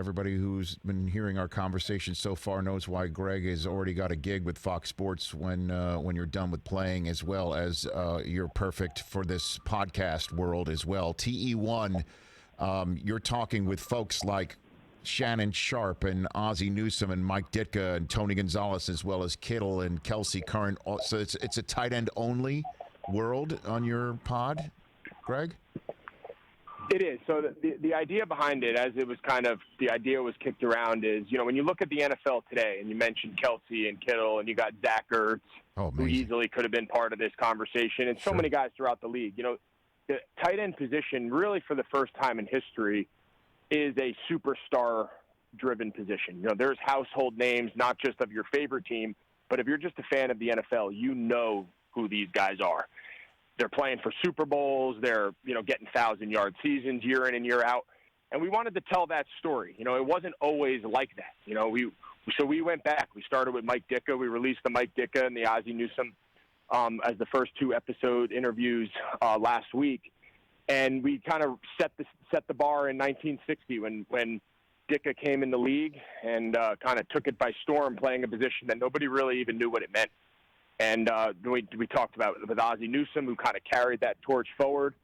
everybody who's been hearing our conversation so far knows why Greg has already got a gig with Fox Sports when you're done with playing, as well as you're perfect for this podcast world as well. TE1, you're talking with folks like Shannon Sharp and Ozzie Newsome and Mike Ditka and Tony Gonzalez, as well as Kittle and Kelsey Curran. So it's a tight end only world on your pod, Greg? It is. So the idea behind it, as it was kind of the idea was kicked around, is, you know, when you look at the NFL today, and you mentioned Kelsey and Kittle, and you got Zach Ertz, who easily could have been part of this conversation, and so many guys throughout the league. You know, the tight end position, really for the first time in history, is a superstar-driven position. You know, there's household names, not just of your favorite team, but if you're just a fan of the NFL, you know who these guys are. They're playing for Super Bowls. They're, you know, getting 1,000-yard seasons year in and year out. And we wanted to tell that story. You know, it wasn't always like that. You know, so we went back. We started with Mike Ditka. We released the Mike Ditka and the Ozzie Newsome as the first 2 episode interviews last week. And we kind of set the bar in 1960 when Ditka came in the league and kind of took it by storm, playing a position that nobody really even knew what it meant. And we talked about it with Ozzie Newsome, who kind of carried that torch forward.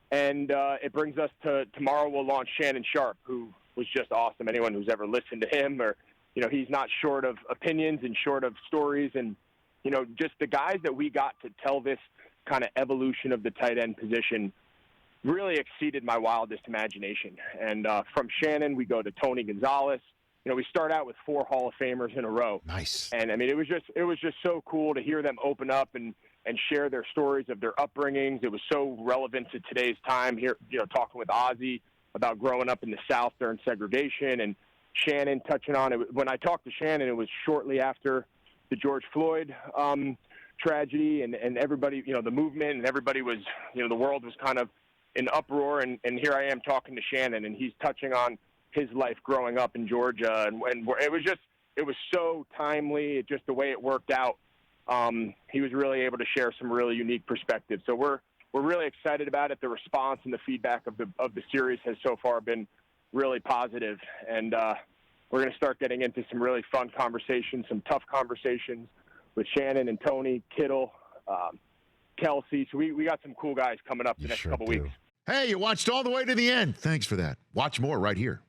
And it brings us to tomorrow. We'll launch Shannon Sharp, who was just awesome. Anyone who's ever listened to him, or, you know, he's not short of opinions and short of stories. And, you know, just the guys that we got to tell this kind of evolution of the tight end position really exceeded my wildest imagination. And from Shannon, we go to Tony Gonzalez. You know, we start out with 4 Hall of Famers in a row. Nice. And I mean, it was just so cool to hear them open up and share their stories of their upbringings. It was so relevant to today's time here, you know, talking with Ozzie about growing up in the South during segregation, and Shannon touching on it. When I talked to Shannon, it was shortly after the George Floyd tragedy, and everybody, you know, the movement, and everybody was, you know, the world was kind of in uproar. And here I am talking to Shannon, and he's touching on his life growing up in Georgia, and it was so timely, just the way it worked out. He was really able to share some really unique perspectives. So we're really excited about it. The response and the feedback of the series has so far been really positive, and we're going to start getting into some really fun conversations, some tough conversations with Shannon and Tony, Kittle, Kelsey. So we got some cool guys coming up the next couple weeks. Hey, you watched all the way to the end. Thanks for that. Watch more right here.